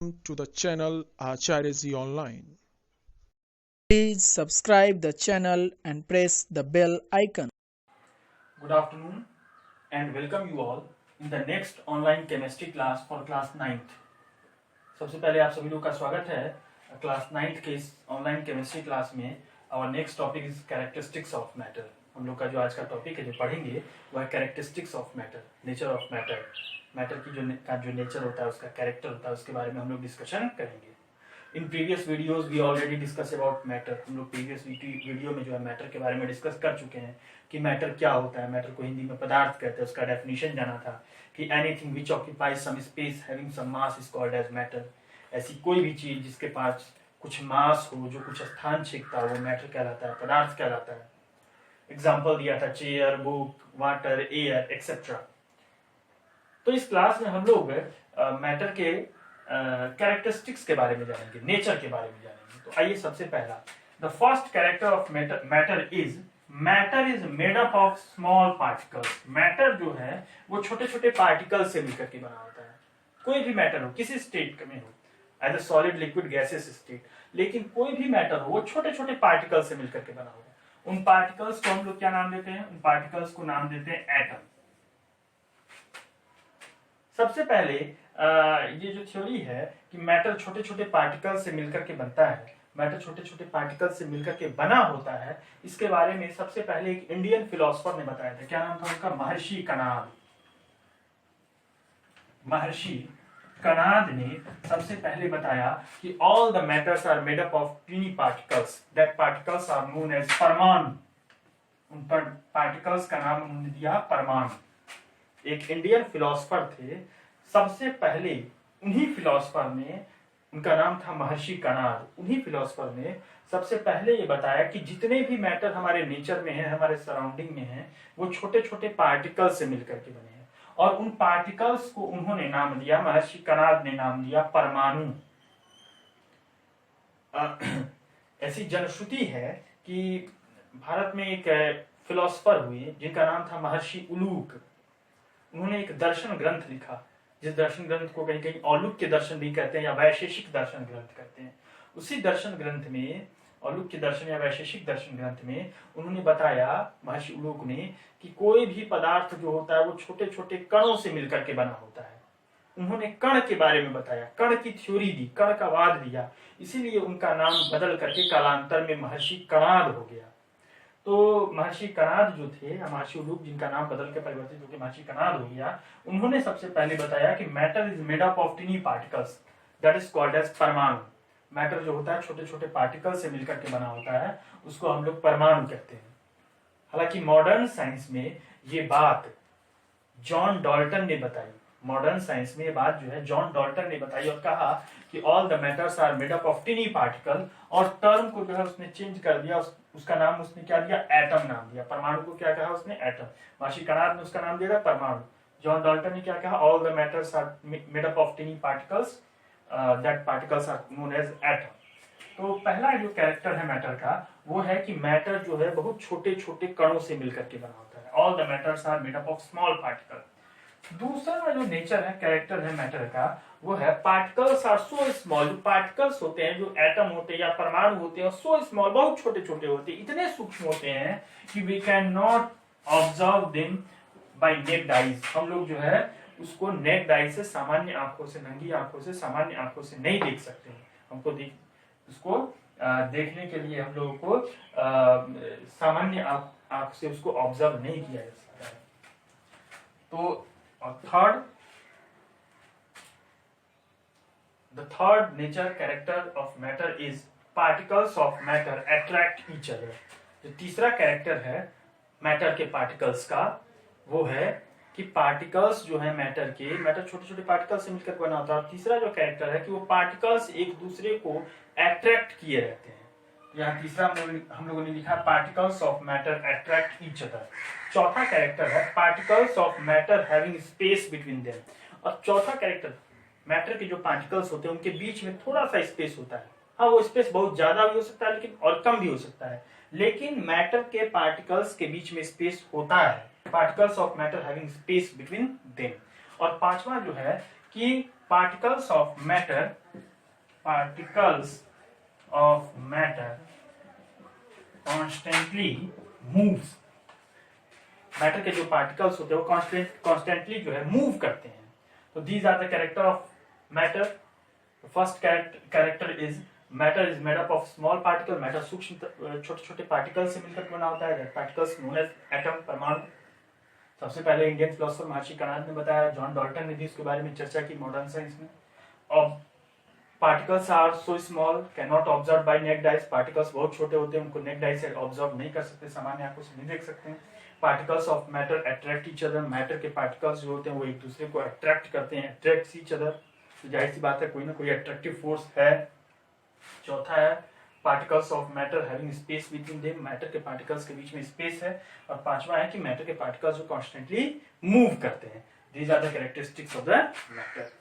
To the channel Acharya Ji Online. Please subscribe the channel and press the bell icon. Good afternoon and welcome you all in the next online chemistry class for class 9th. सबसे पहले आप सभी लोग का स्वागत है class 9th के इस ऑनलाइन केमिस्ट्री क्लास में. और next topic is characteristics of matter. हम लोग का जो आज का टॉपिक है जो पढ़ेंगे वह है characteristics of matter, nature of matter. Matter की जो नेचर होता है, उसका कैरेक्टर होता है, उसके बारे में हम लोग डिस्कशन करेंगे. In previous videos we already discuss about matter. हम लोग प्रीवियस वीडियो में जो है मैटर के बारे में डिस्कस कर चुके हैं कि मैटर क्या होता है. मैटर को हिंदी में पदार्थ कहते हैं. उसका डेफिनेशन जाना था कि anything which occupies some space having some mass is called as matter. ऐसी कोई भी चीज जिसके पास कुछ मास हो, जो कुछ स्थान छीनता हो, वो मैटर कहलाता है, पदार्थ कहलाता है. एग्जाम्पल दिया था chair, book, water, air etcetera. तो इस क्लास में हम लोग मैटर के कैरेक्टरिस्टिक्स के बारे में जानेंगे, नेचर के बारे में जानेंगे. तो आइए सबसे पहला, the first character of matter is made up of small particles. Matter जो है वो छोटे छोटे पार्टिकल से मिलकर के बना होता है. कोई भी मैटर हो, किसी स्टेट में हो, as a solid, liquid, gases state, लेकिन कोई भी मैटर हो वो छोटे छोटे पार्टिकल से मिलकर के बना होगा. उन पार्टिकल्स को हम लोग क्या नाम देते हैं? उन पार्टिकल्स को नाम देते हैं एटम. सबसे पहले ये जो थ्योरी है कि मैटर छोटे छोटे पार्टिकल से मिलकर के बनता है, मैटर छोटे छोटे पार्टिकल से मिलकर के बना होता है, इसके बारे में सबसे पहले एक इंडियन फिलोसोफर ने बताया था. क्या नाम था उनका? महर्षि कणाद. महर्षि कणाद ने सबसे पहले बताया कि all the matters are made up of tiny particles, that particles are known as परमाणु. उन पर पार्टिकल्स का नाम उन्होंने दिया परमाणु. एक इंडियन फिलोसोफर थे. सबसे पहले उन्हीं फिलोसोफर ने, उनका नाम था महर्षि कणाद, उन्हीं फिलोसोफर ने सबसे पहले ये बताया कि जितने भी मैटर हमारे नेचर में है, हमारे सराउंडिंग में है, वो छोटे छोटे पार्टिकल से मिलकर के बने हैं. और उन पार्टिकल्स को उन्होंने नाम दिया, महर्षि कणाद ने नाम दिया परमाणु. ऐसी जनश्रुति है कि भारत में एक फिलोसोफर हुए जिनका नाम था महर्षि उलूक. उन्होंने एक दर्शन ग्रंथ लिखा, जिस दर्शन ग्रंथ को कहीं कहीं औलूक के दर्शन भी कहते हैं या वैशेषिक दर्शन ग्रंथ कहते हैं. उसी दर्शन ग्रंथ में, औलूक के दर्शन या वैशेषिक दर्शन ग्रंथ में, उन्होंने बताया, महर्षि उलूक ने, कि कोई भी पदार्थ जो होता है वो छोटे छोटे कणों से मिलकर के बना होता है. उन्होंने कण के बारे में बताया, कण की थ्योरी दी, कण का वाद दिया. इसीलिए उनका नाम बदल करके कालांतर में महर्षि कणाद हो गया. तो महर्षि कणाद जो थे, महर्षि उलूक जिनका नाम बदल के परिवर्तित होकर महर्षि कणाद हो गया, उन्होंने सबसे पहले बताया कि matter is made up of tiny particles, that is called as परमाणु. मैटर जो होता है छोटे छोटे पार्टिकल से मिलकर के बना होता है, उसको हम लोग परमाणु कहते हैं. हालांकि मॉडर्न साइंस में ये बात जॉन डाल्टन ने बताई. मॉडर्न साइंस में ये बात जो है जॉन डाल्टन ने बताई और कहा कि all the matters are made up of tiny particle. और टर्म को जो है उसने चेंज कर दिया, उसका नाम उसने क्या दिया? एटम नाम दिया. परमाणु को क्या कहा उसने? एटम. महर्षि कणाद ने उसका नाम दिया परमाणु. जॉन डाल्टन ने क्या कहा? All the matters are made up of tiny particles, that particles are known as atom. तो पहला जो कैरेक्टर है मैटर का वो है कि मैटर जो है बहुत छोटे छोटे कणों से मिलकर के बना होता है. All the matters are made up of small particle. दूसरा जो नेचर है, कैरेक्टर है मैटर का, वो है पार्टिकल्स आर सो स्मॉल. जो पार्टिकल्स होते हैं, जो एटम होते हैं या परमाणु होते हैं, सो स्मॉल, बहुत छोटे छोटे होते हैं, इतने सूक्ष्म होते हैं कि we can not observe them by naked eyes. हम लोग जो है उसको नेक्ड आई से, सामान्य आंखों से, नंगी आंखों से, सामान्य आंखों से नहीं देख सकते हैं. हमको उसको देखने के लिए हम लोगों को सामान्य आंख से उसको ऑब्जर्व नहीं किया जा सकता है. तो the third nature character of matter is particles of matter attract each other. जो तीसरा कैरेक्टर है मैटर के पार्टिकल्स का वो है कि पार्टिकल्स जो है मैटर के, मैटर छोटे छोटे पार्टिकल्स से मिलकर बना होता है. और तीसरा जो कैरेक्टर है कि वो पार्टिकल्स एक दूसरे को अट्रैक्ट किए रहते हैं. यहाँ तीसरा हम लोगों ने लिखा particles of matter attract each other. चौथा कैरेक्टर है particles of matter having space between them. और चौथा कैरेक्टर, मैटर के जो पार्टिकल्स होते हैं उनके बीच में थोड़ा सा स्पेस होता है. हाँ, वो स्पेस बहुत ज्यादा भी हो सकता है लेकिन और कम भी हो सकता है, लेकिन मैटर के पार्टिकल्स के बीच में स्पेस होता है. Particles of matter having space between them. और पांचवा जो है कि particles of matter particles of matter constantly moves. Matter के जो पार्टिकल्स होते हैं वो कॉन्स्टेंटली जो है मूव करते हैं. तो these are the character of matter. First character is matter is made up of small particle. Matter सूक्ष्म छोटे छोटे पार्टिकल से मिलकर बना होता है. पार्टिकल्स नोन एज एटम, परमाणु. सबसे पहले इंडियन फिलोसोफर महर्षि कणाद ने बताया, जॉन डाल्टन ने भी इसके बारे में चर्चा की मॉडर्न साइंस में. और particles are so small can not observe by naked eyes. Particles बहुत छोटे होते हैं, उनको नेक्ड आई से ऑब्जर्व नहीं कर सकते, सामान्य आंखों से नहीं देख सकते हैं. Particles of matter attract each other. Matter के पार्टिकल्स जो होते हैं वो एक दूसरे को अट्रैक्ट करते हैं, अट्रैक्ट ईच अदर. तो जाहिर सी बात है कोई ना कोई अट्रैक्टिव फोर्स है. चौथा है particles of matter having space between them. Matter के पार्टिकल्स के बीच में स्पेस है. और पांचवा है कि मैटर के पार्टिकल्स जो कॉन्स्टेंटली मूव करते हैं. These are the characteristics of the matter.